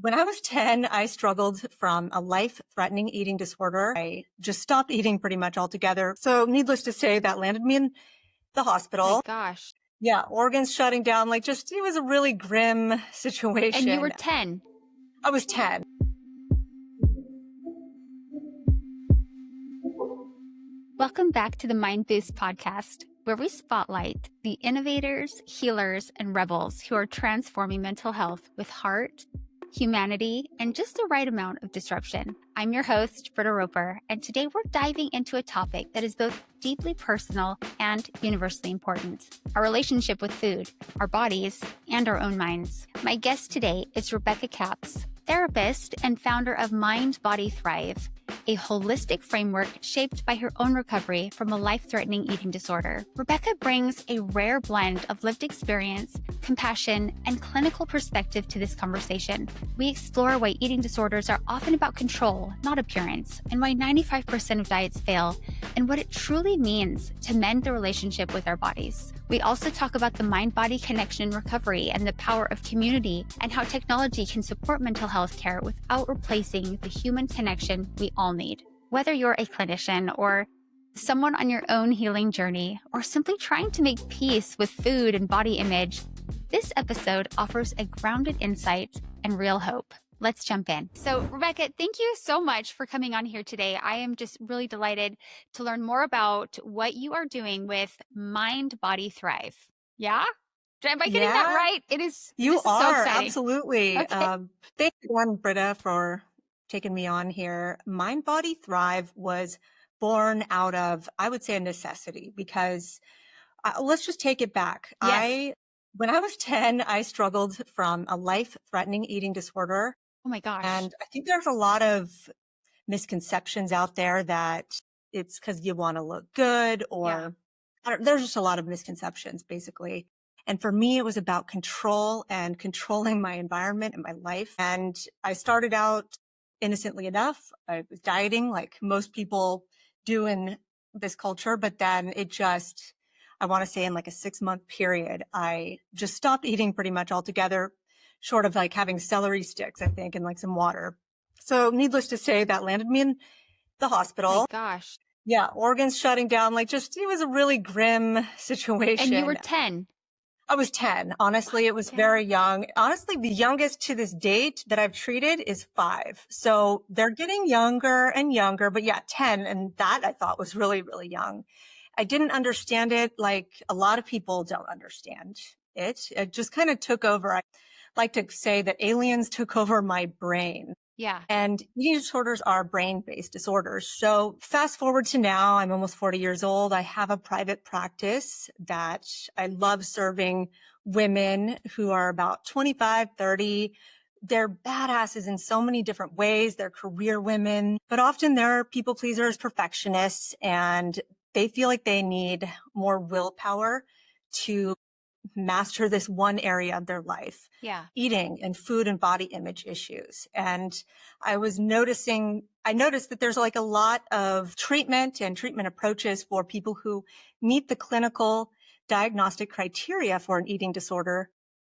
When I was 10, I struggled from a life-threatening eating disorder. I just stopped eating pretty much altogether. So needless to say, that landed me in the My hospital. gosh. Yeah, organs shutting down, it was a really grim And you were situation. 10. I was 10. Welcome back to the MindBoost podcast, where we spotlight the innovators, healers, and rebels who are transforming mental health with heart, humanity, and just the right amount of disruption. I'm your host, Britta Roper, and today we're diving into a topic that is both deeply personal and universally important: our relationship with food, our bodies, and our own minds. My guest today is Rebecca Capps, therapist and founder of Mind Body Thrive, a holistic framework shaped by her own recovery from a life-threatening eating disorder. Rebecca brings a rare blend of lived experience, compassion, and clinical perspective to this conversation. We explore why eating disorders are often about control, not appearance, and why 95% of diets fail, and what it truly means to mend the relationship with our bodies. We also talk about the mind-body connection in recovery and the power of community, and how technology can support mental health care without replacing the human connection we all need. Whether you're a clinician or someone on your own healing journey, or simply trying to make peace with food and body image, this episode offers a grounded insight and real hope. Let's jump in. So, Rebecca, thank you so much for coming on here today. I am just really delighted to learn more about what you are doing with Mind Body Thrive. Yeah? Am I getting that Yeah, right? This you is so are. exciting. Absolutely. Okay. Thank you again, Britta, for taking me on here. Mind Body Thrive was born out of, I would say, a necessity because let's just take it back. Yes. When I was 10, I struggled from a life-threatening eating disorder. Oh my gosh. And I think there's a lot of misconceptions out there that it's because you want to look good Yeah. or there's just a lot of misconceptions, basically. And for me, it was about control and controlling my environment and my life. And I started out innocently enough. I was dieting like most people do in this culture, but then I want to say in like a 6-month period, I just stopped eating pretty much altogether, short of like having celery sticks, I think, and like some water. So needless to say, that landed me in the My hospital. gosh. Yeah, organs shutting down, it was a really grim And you were situation. 10. I was 10. Honestly, it was Yeah. very young. Honestly, the youngest to this date that I've treated is 5. So they're getting younger and younger, but yeah, 10. And that I thought was really, really young. I didn't understand it like a lot of people don't understand it. It just kind of took over. I like to say that aliens took over my brain. Yeah. And eating disorders are brain-based disorders. So fast forward to now, I'm almost 40 years old. I have a private practice that I love serving women who are about 25, 30. They're badasses in so many different ways. They're career women, but often they're people pleasers, perfectionists, and they feel like they need more willpower to master this one area of their life, Yeah. eating and food and body image issues. And I noticed that there's like a lot of treatment and treatment approaches for people who meet the clinical diagnostic criteria for an eating disorder.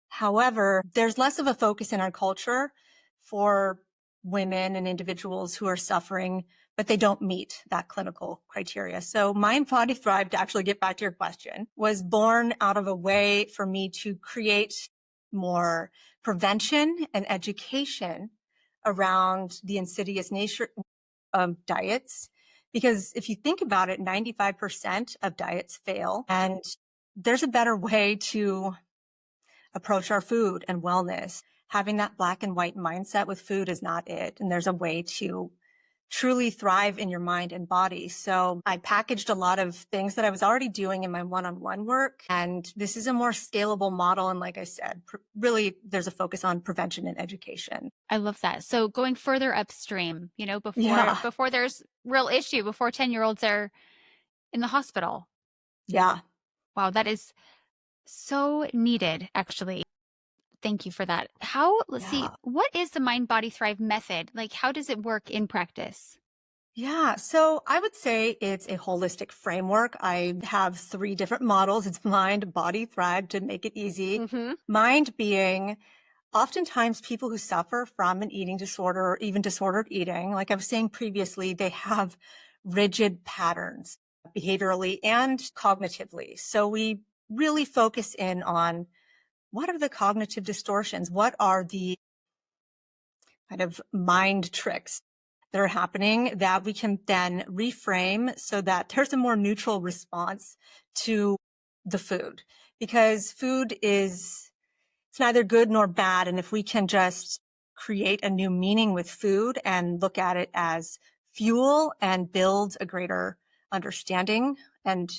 However, there's less of a focus in our culture for women and individuals who are suffering, but they don't meet that clinical criteria. So Mind Body Thrive, to actually get back to your question, was born out of a way for me to create more prevention and education around the insidious nature of diets. Because if you think about it, 95% of diets fail, and there's a better way to approach our food and wellness. Having that black and white mindset with food is not it. And there's a way to truly thrive in your mind and body. So I packaged a lot of things that I was already doing in my one-on-one work. And this is a more scalable model. And like I said, really, there's a focus on prevention and education. I love that. So going further upstream, Yeah. before there's real issue, before 10-year-olds are in the hospital. Yeah. Wow, that is so needed, actually. Thank you for that. Let's see, Yeah. what is the Mind Body Thrive method? Like, how does it work in practice? Yeah. So I would say it's a holistic framework. I have 3 different models. It's mind, body, thrive to make it easy. Mm-hmm. Mind being oftentimes people who suffer from an eating disorder or even disordered eating, like I was saying previously, they have rigid patterns behaviorally and cognitively. So we really focus in on what are the cognitive distortions? What are the kind of mind tricks that are happening that we can then reframe so that there's a more neutral response to the food? Because food is, it's neither good nor bad. And if we can just create a new meaning with food and look at it as fuel and build a greater understanding and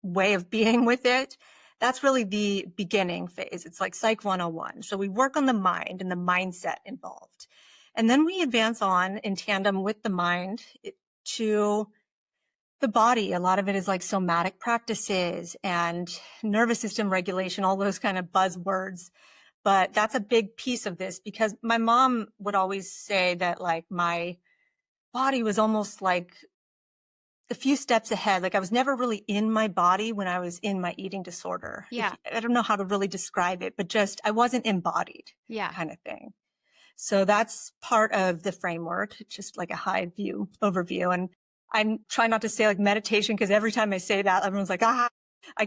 way of being with it, that's really the beginning phase. It's like Psych 101. So we work on the mind and the mindset involved. And then we advance on in tandem with the mind to the body. A lot of it is like somatic practices and nervous system regulation, all those kind of buzzwords. But that's a big piece of this because my mom would always say that like my body was almost like a few steps ahead. Like I was never really in my body when I was in my eating disorder. Yeah. I don't know how to really describe it, but just I wasn't embodied kind of thing. So that's part of the framework, just like a high view overview. And I'm trying not to say like meditation because every time I say that, everyone's like, I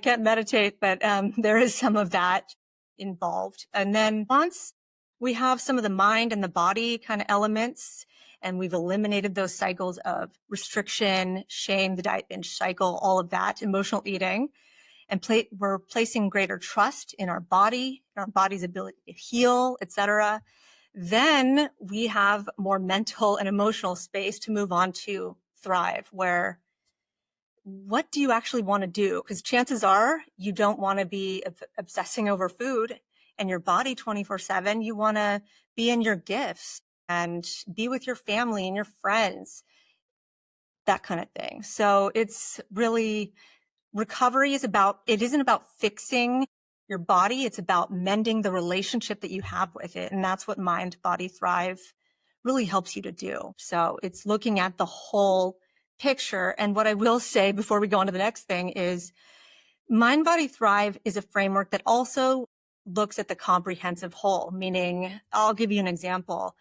can't meditate, but there is some of that involved. And then once we have some of the mind and the body kind of elements, and we've eliminated those cycles of restriction, shame, the diet binge cycle, all of that, emotional eating, and we're placing greater trust in our body, our body's ability to heal, etc. Then we have more mental and emotional space to move on to thrive, where what do you actually want to do? Because chances are you don't want to be obsessing over food and your body 24/7. You want to be in your gifts and be with your family and your friends, that kind of thing. So it's really, recovery is about, it isn't about fixing your body. It's about mending the relationship that you have with it. And that's what Mind, Body, Thrive really helps you to do. So it's looking at the whole picture. And what I will say before we go on to the next thing is Mind, Body, Thrive is a framework that also looks at the comprehensive whole, meaning I'll give you an example.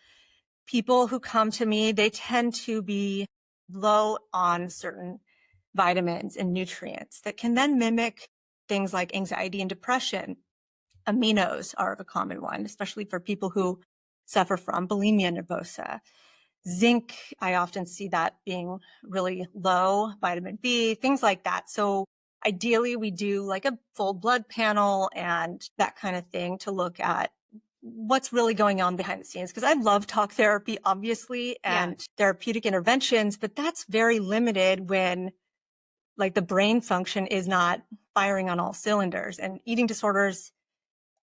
People who come to me, they tend to be low on certain vitamins and nutrients that can then mimic things like anxiety and depression. Aminos are a common one, especially for people who suffer from bulimia nervosa. Zinc, I often see that being really low, vitamin B, things like that. So ideally we do like a full blood panel and that kind of thing to look at what's really going on behind the scenes. Because I love talk therapy, obviously, and therapeutic interventions, but that's very limited when like the brain function is not firing on all cylinders. And eating disorders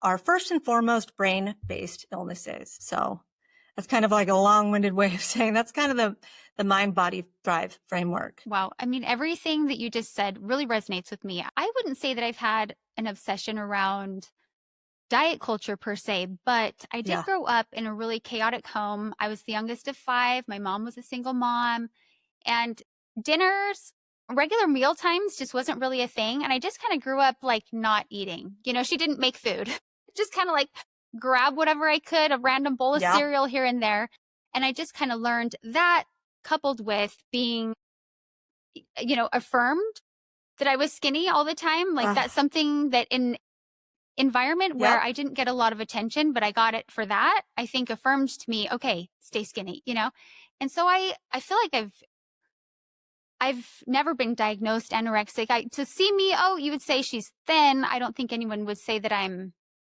are first and foremost brain-based illnesses. So that's kind of like a long-winded way of saying that's kind of the Mind, Body, Thrive framework. Wow. I mean, everything that you just said really resonates with me. I wouldn't say that I've had an obsession around diet culture per se, but I did grow up in a really chaotic home. I was the youngest of 5. My mom was a single mom, and dinners, regular meal times just wasn't really a thing. And I just kind of grew up like not eating. You know, she didn't make food, just kind of like grab whatever I could, a random bowl of cereal here and there. And I just kind of learned that, coupled with being, you know, affirmed that I was skinny all the time. Like that's something that in environment where I didn't get a lot of attention, but I got it for that, I think affirmed to me, okay, stay skinny, you know? And so I feel like I've never been diagnosed anorexic. To see me, oh, you would say she's thin. I don't think anyone would say that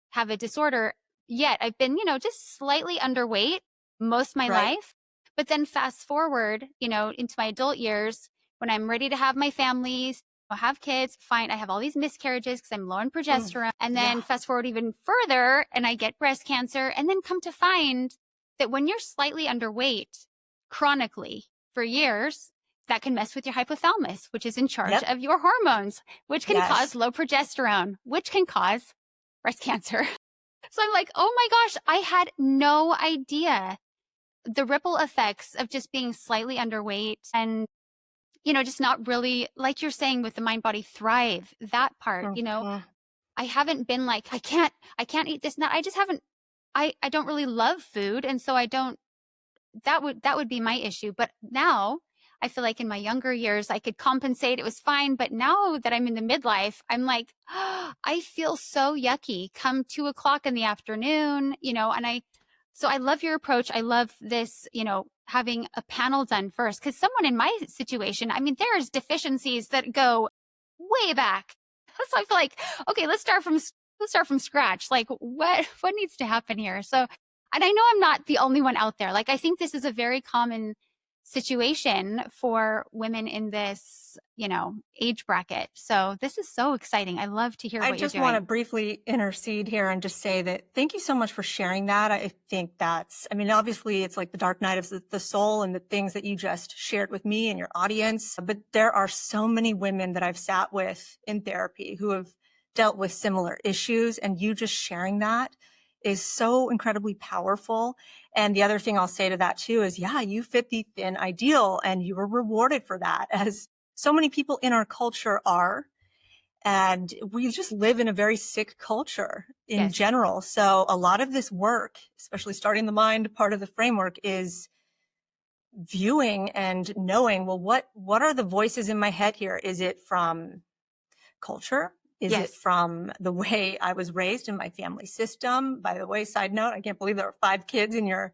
have a disorder yet. I've been, you know, just slightly underweight most of my life. But then fast forward, you know, into my adult years, when I'm ready to have my families, I'll have kids, fine. I have all these miscarriages because I'm low in progesterone. And then fast forward even further and I get breast cancer, and then come to find that when you're slightly underweight chronically for years, that can mess with your hypothalamus, which is in charge of your hormones, which can cause low progesterone, which can cause breast cancer. So I'm like, oh my gosh, I had no idea the ripple effects of just being slightly underweight and, you know, just not really, like you're saying with the Mind, Body, Thrive, that part, you know, I haven't been like, I can't eat this. I I don't really love food. And so that would be my issue. But now I feel like in my younger years, I could compensate. It was fine. But now that I'm in the midlife, I'm like, oh, I feel so yucky come 2 o'clock in the afternoon, so I love your approach. I love this, having a panel done first. Cause someone in my situation, I mean, there's deficiencies that go way back. So I feel like, okay, let's start from scratch. Like what needs to happen here? So, and I know I'm not the only one out there. Like I think this is a very common situation for women in this, age bracket. So this is so exciting. I love to hear I what you're just want to doing. briefly intercede here and just say that thank you so much for sharing that. I think I mean, obviously it's like the dark night of the soul and the things that you just shared with me and your audience. But there are so many women that I've sat with in therapy who have dealt with similar issues, and you just sharing that is so incredibly powerful. And the other thing I'll say to that too is, yeah, you fit the thin ideal and you were rewarded for that, as so many people in our culture are. And we just live in a very sick culture in Yes. general. So a lot of this work, especially starting the mind part of the framework, is viewing and knowing, well, what are the voices in my head here? Is it from culture? Is it Yes. from the way I was raised in my family system? By the way, side note, I can't believe there are 5 kids in your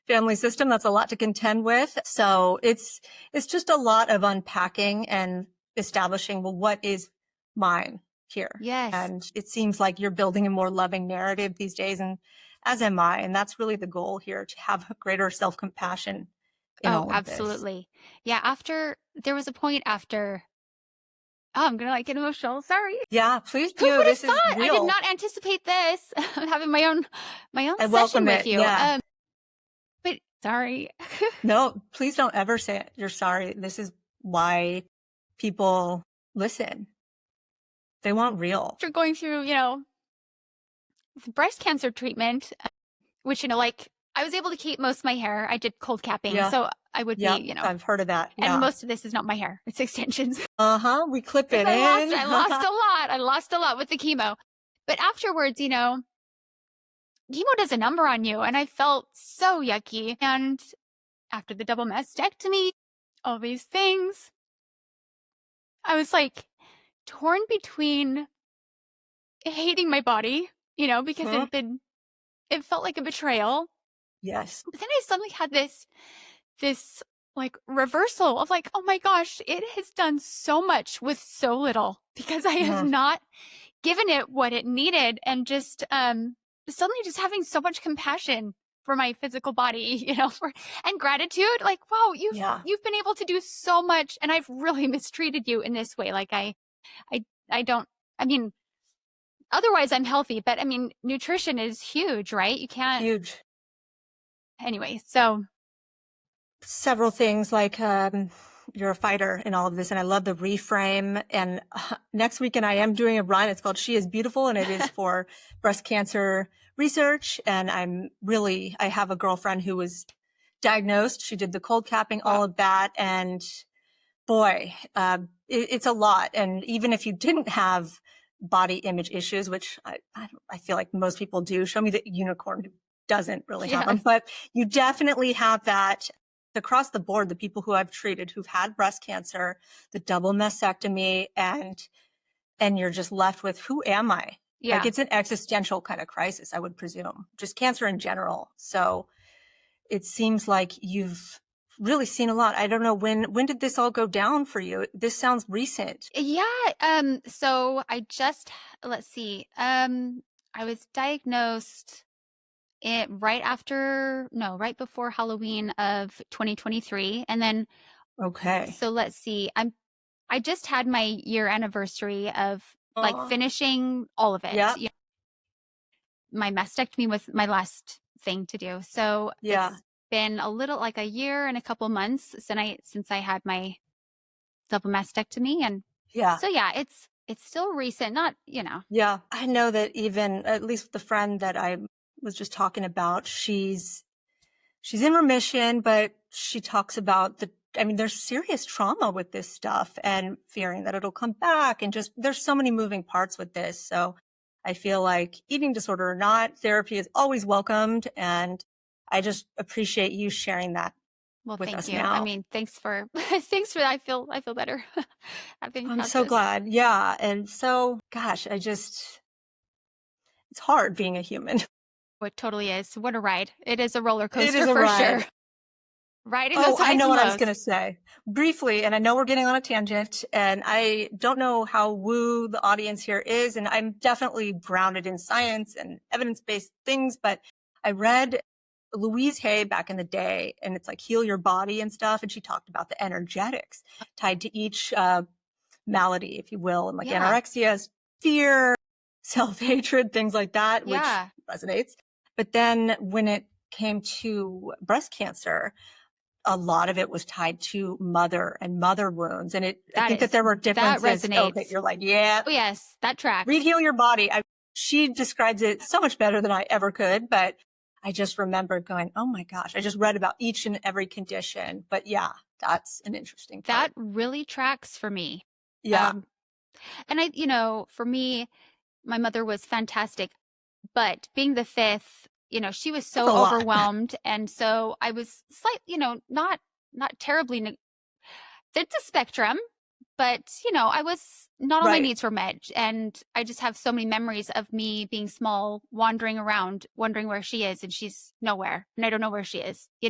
family system. That's a lot to contend with. So it's just a lot of unpacking and establishing, well, what is mine here? Yes. And it seems like you're building a more loving narrative these days, and as am I. And that's really the goal here, to have greater self-compassion in Oh, all of this. absolutely. Yeah. There was a point after, oh, I'm going to like get emotional. Sorry. Yeah, please Who do. would have This is thought? I did real. not anticipate this. I'm having my own I session welcome with it. you. Yeah. But sorry. No, please don't ever say it. You're sorry. This is why people listen. They want real. After going through, the breast cancer treatment, which, like I was able to keep most of my hair. I did cold capping. Yeah. So I would Yep. be, I've heard of that. and Yeah. most of this is not my hair. It's extensions. Uh-huh. We clip Because it in. I lost a lot. I lost a lot with the chemo. But afterwards, chemo does a number on you. And I felt so yucky. And after the double mastectomy, all these things, I was like torn between hating my body, because Hmm? it felt like a betrayal. Yes. But then I suddenly had this like reversal of like, oh my gosh, it has done so much with so little because I have Mhm. not given it what it needed, and just suddenly just having so much compassion for my physical body, and gratitude. Like, wow, Yeah. you've been able to do so much, and I've really mistreated you in this way. Like I don't. I mean, otherwise I'm healthy, but I mean, nutrition is huge, right? You can't. Huge. Anyway, so Several things, like you're a fighter in all of this, and I love the reframe. And next weekend I am doing a run. It's called She is Beautiful, and it is for breast cancer research. And I have a girlfriend who was diagnosed. She did the cold capping, all wow, of that. And boy, it's a lot. And even if you didn't have body image issues, which I feel like most people do, show me the unicorn who doesn't really have them, yes, but you definitely have that across the board. The people who I've treated who've had breast cancer, the double mastectomy, and you're just left with, who am I? Like, yeah. it's an existential kind of crisis, I would presume, just cancer in general. So it seems like you've really seen a lot. I don't know, when did this all go down for you? This sounds recent. Yeah. So let's see. I was diagnosed right before Halloween of 2023. And then, Okay. so let's see. I just had my year anniversary of like Oh, finishing all of it. yeah, My mastectomy was my last thing to do. So yeah, it's been a little like a year and a couple months since I had my double mastectomy. And yeah, so, yeah, it's still recent, not, yeah. I know that, even at least the friend that I was just talking about, she's in remission, but she talks about I mean, there's serious trauma with this stuff and fearing that it'll come back, and just, there's so many moving parts with this. So I feel like eating disorder or not, therapy is always welcomed. And I just appreciate you sharing that Well, with thank us you. I now. mean, thanks for thanks for that. I feel better having I'm had so this. glad. Yeah. And so, gosh, it's hard being a human. What totally is. What a ride. It is a roller It is coaster a for sure. ride. Riding Oh, those I highs know and what I was lows. going to say briefly, and I know we're getting on a tangent, and I don't know how woo the audience here is, and I'm definitely grounded in science and evidence-based things, but I read Louise Hay back in the day, and it's like heal your body and stuff, and she talked about the energetics tied to each malady, if you will, and like Yeah. anorexia is fear, self-hatred, things like that, which Yeah. resonates. But then when it came to breast cancer, a lot of it was tied to mother and mother wounds. And I think that there were That differences. Okay, resonates. you're like, yeah, Oh, yes, that read tracks. Heal Your Body. She describes it so much better than I ever could, but I just remember going, oh my gosh, I just read about each and every condition. But yeah, that's an interesting That part. really tracks for me. Yeah, Um, and for me, my mother was fantastic, but being the fifth, she was that's so a lot. overwhelmed. And so I was not terribly, it's a spectrum, but I was not all my Right. needs were met. And I just have so many memories of me being small, wandering around, wondering where she is, and she's nowhere. And I don't know where she is. My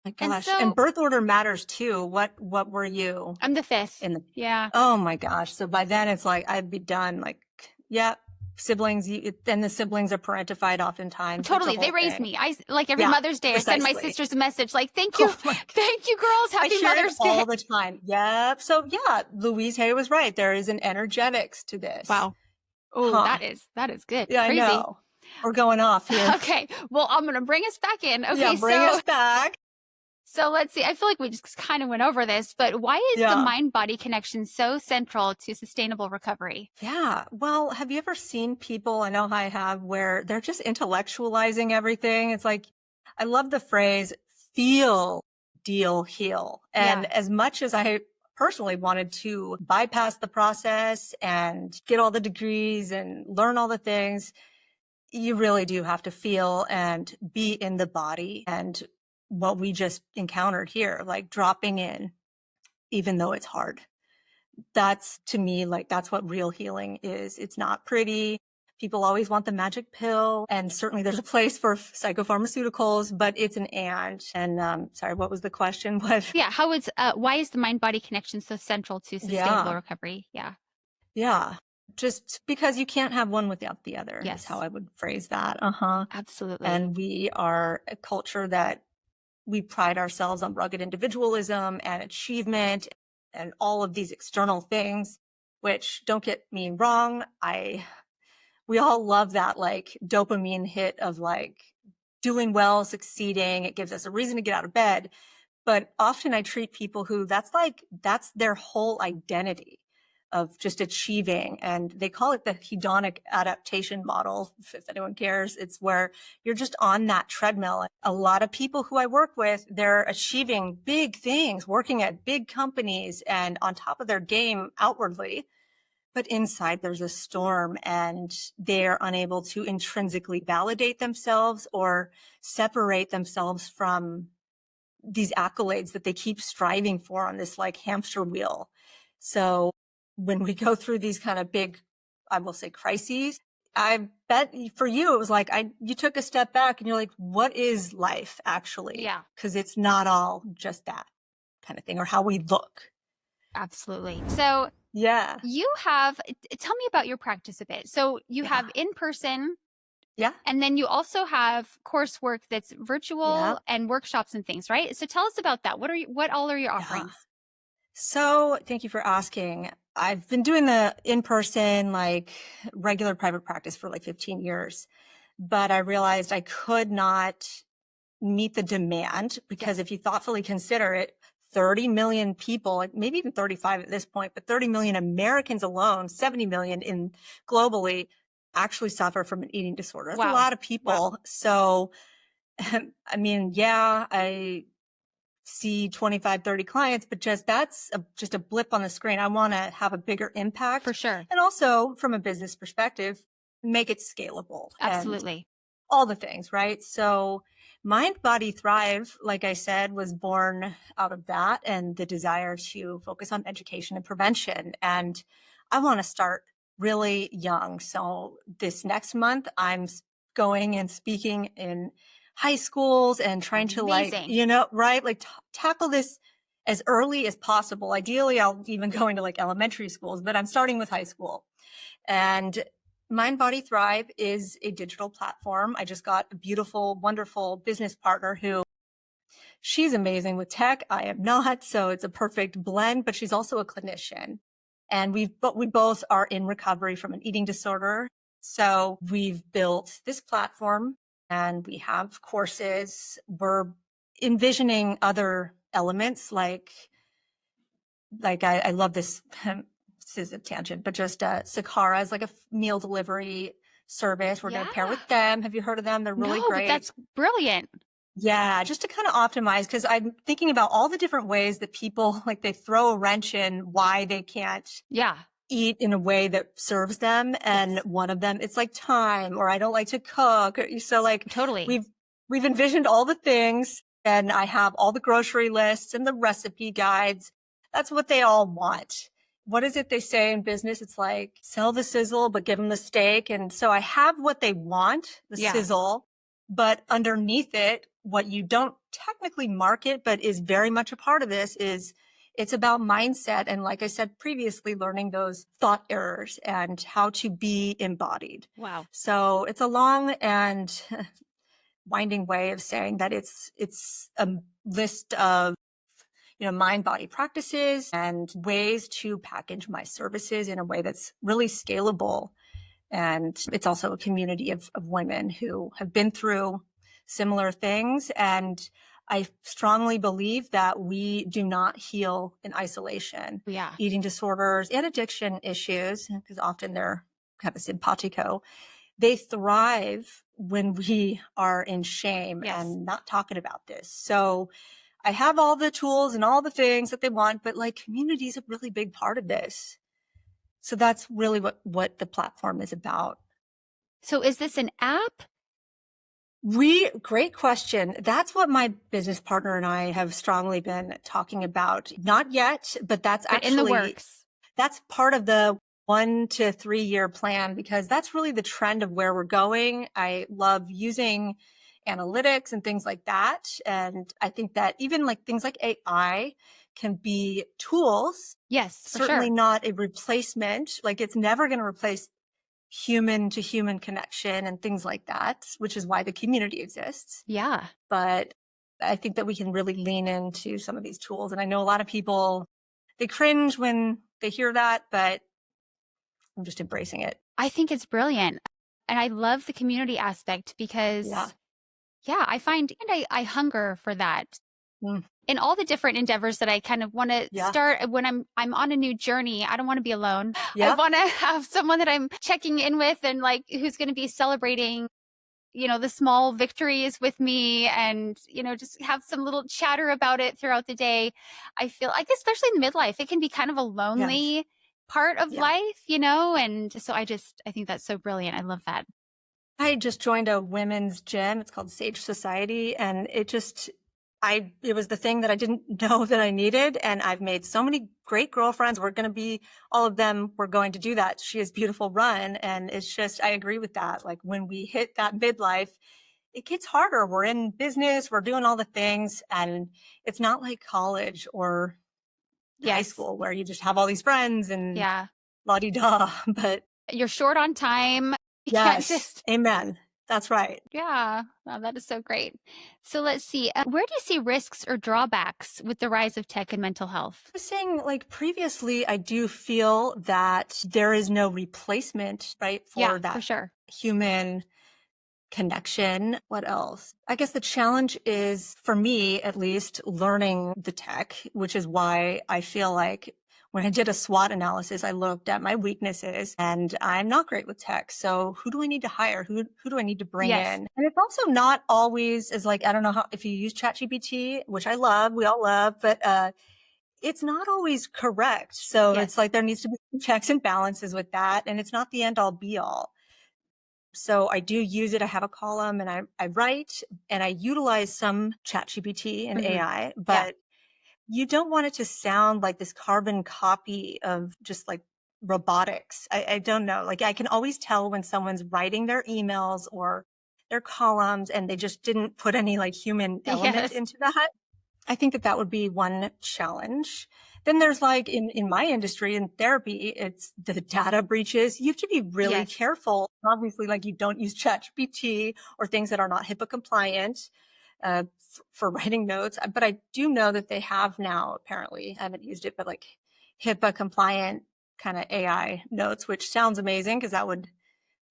And gosh. And so birth order matters too. What were you I'm the fifth. in the, Yeah. oh my gosh. So by then it's like, I'd be done. Like, yeah, siblings, then the siblings are parentified oftentimes. It's a Totally. They whole raised thing. me. Like every Yeah, Mother's Day, I send my precisely. sisters a message like, Oh my God. thank you, girls. I Happy hear it Mother's Day. all the time. Yep. So yeah, Louise Hay was right. There is an energetics to this. Wow. Oh, Huh. that is good. Yeah, I Crazy. know. We're going off here. Okay. Well, I'm gonna bring us back in. Yeah, Okay, bring us back. so let's see. I feel like we just kind of went over this, but why is the Yeah. mind-body connection so central to sustainable recovery? Yeah. Well, have you ever seen people, I know I have, where they're just intellectualizing everything? It's like, I love the phrase feel, deal, heal. And Yeah, as much as I personally wanted to bypass the process and get all the degrees and learn all the things, you really do have to feel and be in the body. And what we just encountered here, like dropping in, even though it's hard. That's to me, like, that's what real healing is. It's not pretty. People always want the magic pill. And certainly there's a place for psychopharmaceuticals, but it's an and. And sorry, what was the question? What? yeah. Why is the mind-body connection so central to sustainable Yeah. recovery? Yeah. Yeah. Just because you can't have one without the other is how Yes. I would phrase that. Uh-huh. Absolutely. And we are a culture that we pride ourselves on rugged individualism and achievement and all of these external things, which, don't get me wrong, we all love that like dopamine hit of like doing well, succeeding. It gives us a reason to get out of bed. But often I treat people who that's their whole identity of just achieving. And they call it the hedonic adaptation model, if anyone cares. It's where you're just on that treadmill. A lot of people who I work with, they're achieving big things, working at big companies and on top of their game outwardly. But inside there's a storm and they're unable to intrinsically validate themselves or separate themselves from these accolades that they keep striving for on this like hamster wheel. So when we go through these kind of big, I will say crises, I bet for you, it was like, you took a step back and you're like, what is life actually? Yeah. Cause it's not all just that kind of thing or how we look. Absolutely. So Yeah. tell me about your practice a bit. So you Yeah. have in person, Yeah. and then you also have coursework that's virtual Yeah. and workshops and things, right? So tell us about that. What all are your Yeah. offerings? So thank you for asking. I've been doing the in-person, like regular private practice for like 15 years, but I realized I could not meet the demand because if you thoughtfully consider it, 30 million people, maybe even 35 at this point, but 30 million Americans alone, 70 million in globally actually suffer from an eating disorder. That's a Wow. lot of people. So, I mean, yeah, I see 25, 30 clients, but that's just a blip on the screen. I want to have a bigger impact. For sure. And also from a business perspective, make it scalable and Absolutely. all the things, right? So Mind Body Thrive, like I said, was born out of that and the desire to focus on education and prevention. And I want to start really young. So this next month, I'm going and speaking in high schools and trying to Amazing. right, tackle this as early as possible. Ideally, I'll even go into like elementary schools, but I'm starting with high school. And Mind Body Thrive is a digital platform. I just got a beautiful, wonderful business partner who she's amazing with tech. I am not. So it's a perfect blend, but she's also a clinician. And we both are in recovery from an eating disorder. So we've built this platform and we have courses. We're envisioning other elements like I love this. This is a tangent, but just Sakara is like a meal delivery service. We're going to pair Yeah. with them. Have you heard of them? They're really No, but great. that's brilliant. Yeah, just to kind of optimize, because I'm thinking about all the different ways that people like they throw a wrench in why they can't Yeah. eat in a way that serves them. And Yes. one of them, it's like time, or I don't like to cook. So like Totally. we've envisioned all the things, and I have all the grocery lists and the recipe guides. That's what they all want. What is it they say in business? It's like sell the sizzle, but give them the steak. And so I have what they want, the Yeah. sizzle, but underneath it, what you don't technically market, but is very much a part of this is it's about mindset. And like I said previously, learning those thought errors and how to be embodied. Wow. So it's a long and winding way of saying that it's a list of mind body practices and ways to package my services in a way that's really scalable. And it's also a community of women who have been through similar things. And I strongly believe that we do not heal in isolation. Yeah. Eating disorders and addiction issues, because often they're kind of simpatico, they thrive when we are in shame Yes. and not talking about this. So I have all the tools and all the things that they want, but like community is a really big part of this. So that's really what the platform is about. So is this an app? Great question. That's what my business partner and I have strongly been talking about. Not yet, but that's But in the works. that's part of the 1 to 3 year plan, because that's really the trend of where we're going. I love using analytics and things like that. And I think that even like things like AI can be tools, Yes, for certainly sure. not a replacement. Like it's never going to replace human to human connection and things like that, which is why the community exists. Yeah. But I think that we can really lean into some of these tools. And I know a lot of people, they cringe when they hear that, but I'm just embracing it. I think it's brilliant. And I love the community aspect because, Yeah. I find, and I hunger for that. Mm. In all the different endeavors that I kind of want to Yeah. start when I'm on a new journey, I don't want to be alone. I Yeah. want to have someone that I'm checking in with and like who's going to be celebrating, the small victories with me and, just have some little chatter about it throughout the day. I feel like, especially in midlife, it can be kind of a lonely part of Yeah. life, and so I think that's so brilliant. I love that. I just joined a women's gym. It's called Sage Society. And it was the thing that I didn't know that I needed. And I've made so many great girlfriends. All of them were going to do that. She has Beautiful Run. And it's just, I agree with that. Like when we hit that midlife, it gets harder. We're in business, we're doing all the things. And it's not like college or high school where you just have all these friends and la-di-da. But you're short on time. yes, amen. That's right. Yeah, wow, that is so great. So let's see. Where do you see risks or drawbacks with the rise of tech and mental health? I was saying, like previously, I do feel that there is no replacement, right, for that for sure. human connection. What else? I guess the challenge is, for me at least, learning the tech, which is why I feel like when I did a SWOT analysis, I looked at my weaknesses and I'm not great with tech. So who do I need to hire? Who do I need to bring in? And it's also not always as like, I don't know if you use ChatGPT, which I love, we all love, but it's not always correct. So it's like there needs to be some checks and balances with that. And it's not the end all be all. So I do use it. I have a column and I write and I utilize some ChatGPT and Hmm. AI, Yeah. but you don't want it to sound like this carbon copy of just like robotics. I don't know. Like I can always tell when someone's writing their emails or their columns and they just didn't put any like human element Yes. into that. I think that that would be one challenge. Then there's like in my industry in therapy, it's the data breaches. You have to be really Yes. careful. Obviously, like you don't use ChatGPT or things that are not HIPAA compliant for writing notes. But I do know that they have now, apparently, I haven't used it, but like HIPAA compliant kind of AI notes, which sounds amazing because that would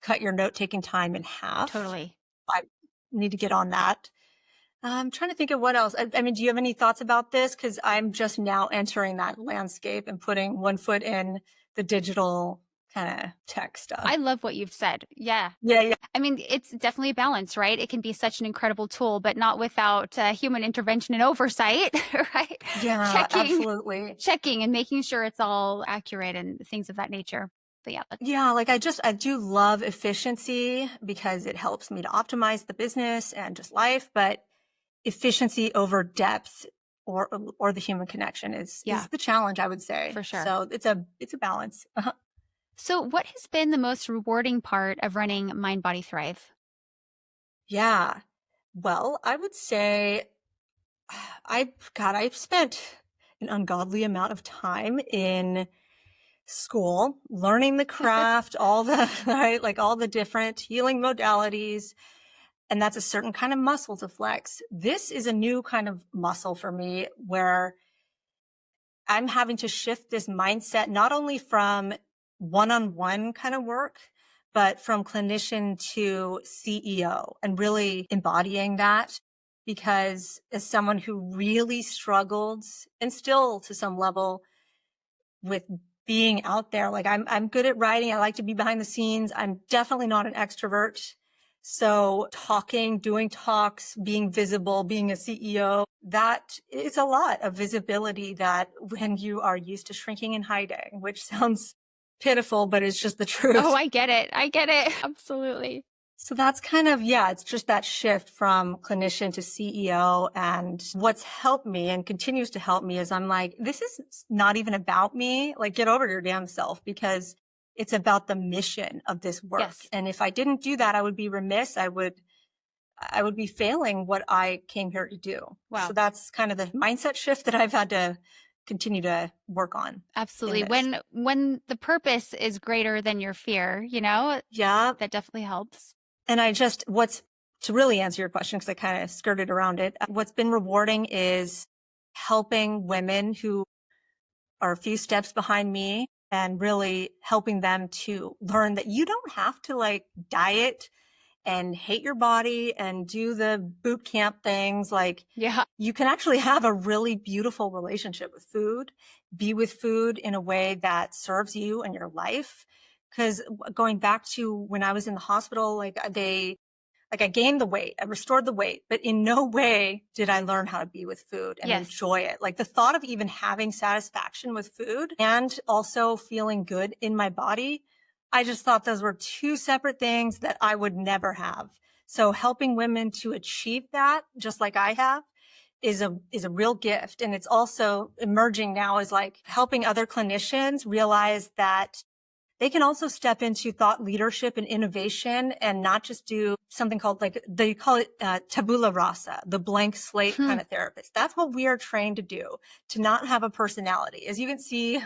cut your note taking time in half. Totally. I need to get on that. I'm trying to think of what else. I mean, do you have any thoughts about this? Because I'm just now entering that landscape and putting one foot in the digital kind of tech stuff. I love what you've said. Yeah. Yeah, yeah, I mean, it's definitely a balance, right? It can be such an incredible tool, but not without human intervention and oversight, right? yeah, Checking, absolutely. checking and making sure it's all accurate and things of that nature. But yeah, Yeah, like I do love efficiency because it helps me to optimize the business and just life, but efficiency over depth or the human connection yeah, is the challenge, I would say. for sure. So it's a balance. So what has been the most rewarding part of running Mind Body Thrive? Yeah. Well, I would say I've spent an ungodly amount of time in school, learning the craft, all the, right, like all the different healing modalities. And that's a certain kind of muscle to flex. This is a new kind of muscle for me where I'm having to shift this mindset, not only from one-on-one kind of work, but from clinician to CEO and really embodying that. Because as someone who really struggled and still to some level with being out there, like I'm good at writing. I like to be behind the scenes. I'm definitely not an extrovert. So talking, doing talks, being visible, being a CEO, that is a lot of visibility that when you are used to shrinking and hiding, which sounds pitiful, but it's just the Oh, truth. I get it. I get it. Absolutely. So that's kind of, yeah, it's just that shift from clinician to CEO. And what's helped me and continues to help me is I'm like, this is not even about me. Like, get over your damn self because it's about the mission of this work. Yes. And if I didn't do that, I would be remiss. I would be failing what I came here to do. So Wow. that's kind of the mindset shift that I've had to continue to work on in Absolutely. this. When the purpose is greater than your fear, Yeah. that definitely helps. And what's to really answer your question, because I kind of skirted around it, what's been rewarding is helping women who are a few steps behind me and really helping them to learn that you don't have to like diet and hate your body and do the boot camp things. Like Yeah. you can actually have a really beautiful relationship with food, be with food in a way that serves you and your life. Because going back to when I was in the hospital, like I gained the weight, I restored the weight, but in no way did I learn how to be with food and Yes. enjoy it. Like the thought of even having satisfaction with food and also feeling good in my body, I just thought those were two separate things that I would never have. So helping women to achieve that, just like I have, is a real gift. And it's also emerging now as like helping other clinicians realize that they can also step into thought leadership and innovation and not just do something called like they call it tabula rasa, the blank slate Hmm. kind of therapist. That's what we are trained to do, to not have a personality. As you can see,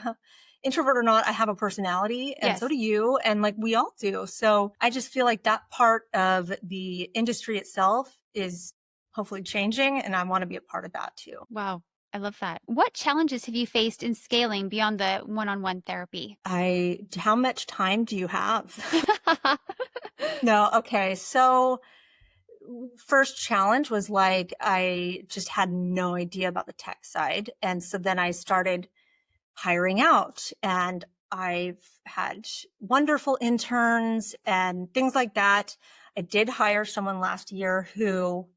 introvert or not, I have a personality and so Yes. do you. And like we all do. So I just feel like that part of the industry itself is hopefully changing. And I want to be a part of that too. Wow. I love that. What challenges have you faced in scaling beyond the one-on-one therapy? How much time do you have? No. Okay. So first challenge was like I just had no idea about the tech side. And so then I started hiring out and I've had wonderful interns and things like that. I did hire someone last year who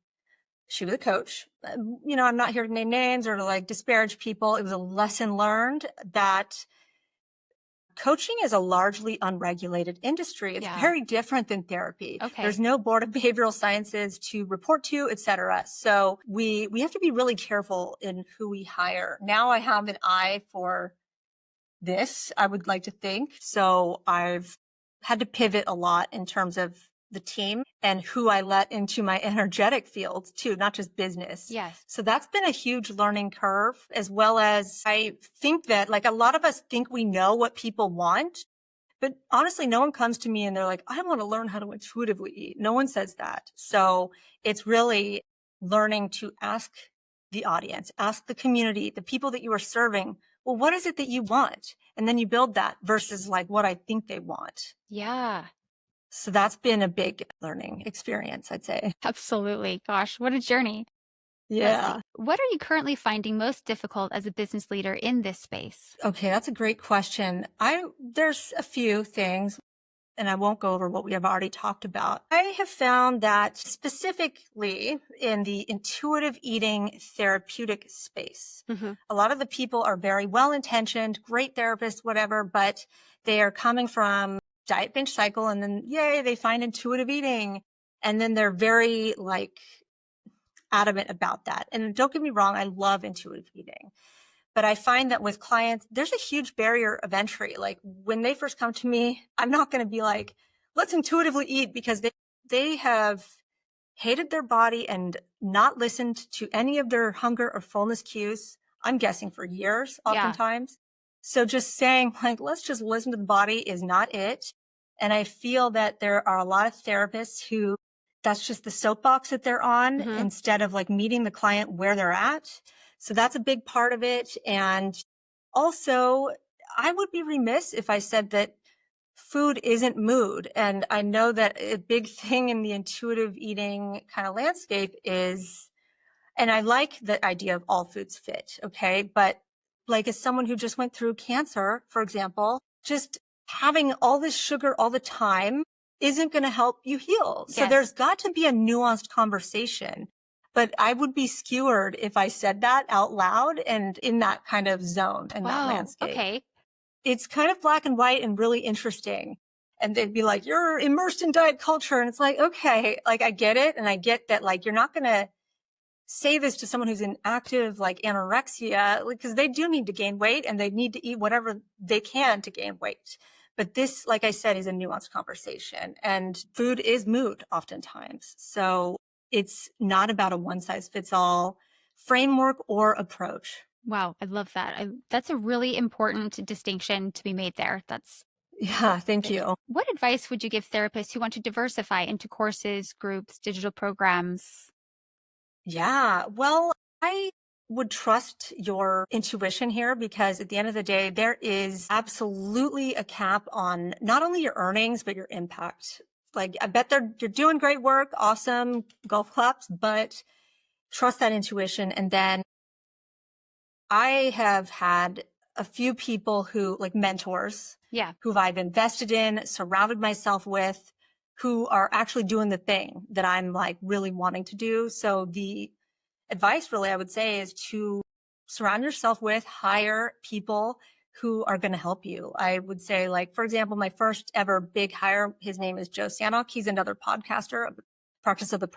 she was a coach. I'm not here to name names or to like disparage people. It was a lesson learned that Coaching is a largely unregulated industry. It's Yeah. very different than therapy. Okay. There's no board of behavioral sciences to report to, et cetera. So we have to be really careful in who we hire. Now I have an eye for this, I would like to think. So I've had to pivot a lot in terms of the team and who I let into my energetic field too, not just business. Yes. So that's been a huge learning curve, as well as I think that like a lot of us think we know what people want, but honestly, no one comes to me and they're like, I want to learn how to intuitively eat. No one says that. So it's really learning to ask the audience, ask the community, the people that you are serving, well, what is it that you want? And then you build that versus like what I think they want. Yeah, So that's been a big learning experience, I'd say. absolutely. Gosh, what a journey. Let's see. Yeah. What are you currently finding most difficult as a business leader in this space? Okay, that's a great question. There's a few things, and I won't go over what we have already talked about. I have found that specifically in the intuitive eating therapeutic space, Mhm. a lot of the people are very well-intentioned, great therapists, whatever, but they are coming from diet binge cycle and then yay, they find intuitive eating. And then they're very like adamant about that. And don't get me wrong, I love intuitive eating. But I find that with clients, there's a huge barrier of entry. Like when they first come to me, I'm not going to be like, let's intuitively eat because they have hated their body and not listened to any of their hunger or fullness cues. I'm guessing for years, Yeah. oftentimes. So just saying like, let's just listen to the body is not it. And I feel that there are a lot of therapists who that's just the soapbox that they're on Mhm. instead of like meeting the client where they're at. So that's a big part of it. And also, I would be remiss if I said that food isn't mood. And I know that a big thing in the intuitive eating kind of landscape is, and I like the idea of all foods fit. Okay. But like as someone who just went through cancer, for example, just having all this sugar all the time isn't going to help you heal. So Yes. there's got to be a nuanced conversation. But I would be skewered if I said that out loud and in that kind of zone and that Wow. landscape. Okay. It's kind of black and white and really interesting. And they'd be like, you're immersed in diet culture. And it's like, okay, like I get it. And I get that like, you're not going to say this to someone who's in active like anorexia, because they do need to gain weight and they need to eat whatever they can to gain weight. But this, like I said, is a nuanced conversation and food is mood oftentimes. So it's not about a one size fits all framework or approach. Wow. I love that. That's a really important distinction to be made there. That's Yeah, thank you. what advice would you give therapists who want to diversify into courses, groups, digital programs? Yeah, well, I would trust your intuition here because at the end of the day, there is absolutely a cap on not only your earnings, but your impact. Like, I bet you're doing great work, awesome, golf claps, but trust that intuition. And then I have had a few people who, like mentors, Yeah. who I've invested in, surrounded myself with, who are actually doing the thing that I'm like really wanting to do. So the advice really I would say is to surround yourself with, hire people who are going to help you. I would say like, for example, my first ever big hire, his name is Joe Sanok. He's another podcaster of the Practice of the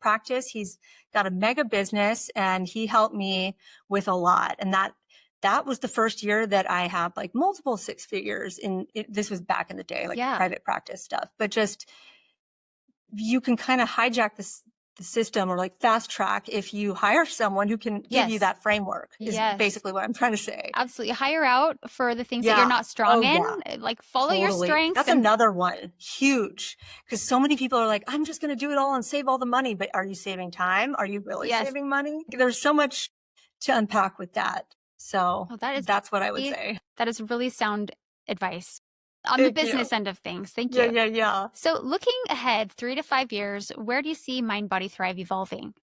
Practice. He's got a mega business and he helped me with a lot. And that was the first year that I had like multiple six figures this was back in the day, like Yeah. private practice stuff, but just you can kind of hijack the system or like fast track if you hire someone who can give you Yes. that framework is Yes. basically what I'm trying to say. Absolutely. Hire out for the things that you're Yeah. not strong Oh, in. yeah. Like follow your Totally. strengths. That's another one. Huge. Because so many people are like, I'm just going to do it all and save all the money. But are you saving time? Are you really Yes. saving money? There's so much to unpack with that. So Oh, that's what I would say. that is really sound advice on the Thank you. business end of things. Thank Yeah, you. yeah, yeah. So looking ahead 3 to 5 years, where do you see Mind Body Thrive evolving?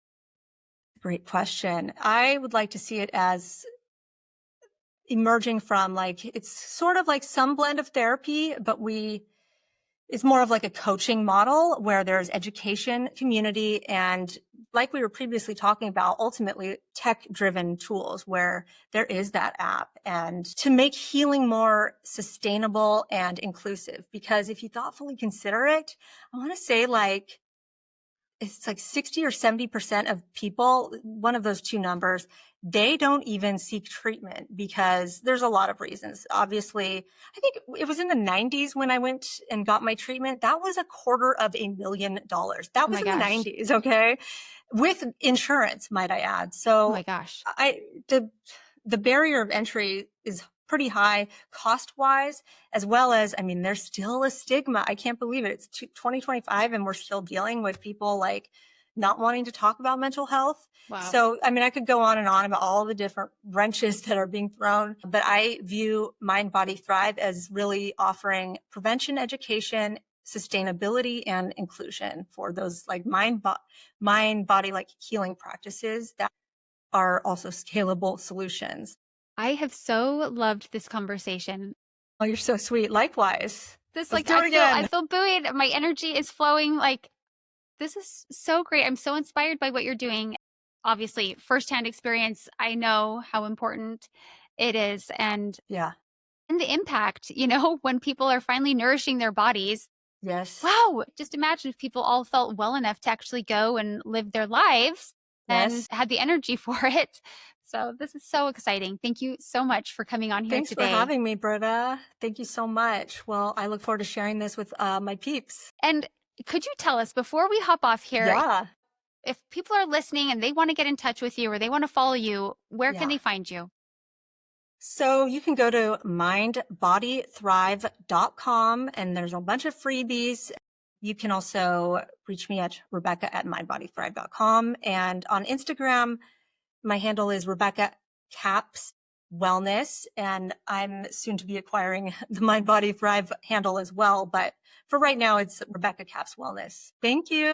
Great question. I would like to see it as emerging from like, it's sort of like some blend of therapy, but we It's more of like a coaching model where there's education, community, and like we were previously talking about, ultimately tech-driven tools where there is that app, and to make healing more sustainable and inclusive. Because if you thoughtfully consider it, I want to say like it's like 60 or 70% of people, one of those two numbers, they don't even seek treatment because there's a lot of reasons. Obviously, I think it was in the 90s when I went and got my treatment. That was $250,000. That Oh was my in the gosh. 90s, okay? With insurance, might I add. Oh my So gosh. the barrier of entry is pretty high cost wise, as well as, I mean, there's still a stigma. I can't believe it. It's 2025 and we're still dealing with people like not wanting to talk about mental health. Wow. So, I mean, I could go on and on about all the different wrenches that are being thrown, but I view Mind Body Thrive as really offering prevention, education, sustainability, and inclusion for those like mind body like healing practices that are also scalable solutions. I have so loved this conversation. Oh, you're so sweet. Likewise. This Let's like do it I again. feel buoyed. My energy is flowing. Like this is so great. I'm so inspired by what you're doing. Obviously, firsthand experience, I know how important it is Yeah. and the impact, when people are finally nourishing their bodies. Yes. Wow, just imagine if people all felt well enough to actually go and live their lives and Yes. had the energy for it. So, this is so exciting. Thank you so much for coming on here Thanks for today. having me, Britta. Thank you so much. Well, I look forward to sharing this with my peeps. And could you tell us before we hop off here, Yeah. if people are listening and they want to get in touch with you or they want to follow you, where can Yeah. they find you? So you can go to mindbodythrive.com and there's a bunch of freebies. You can also reach me at rebecca@mindbodythrive.com. And on Instagram, my handle is Rebecca Caps Wellness, and I'm soon to be acquiring the Mind Body Thrive handle as well. But for right now, it's Rebecca Caps Wellness. Thank you.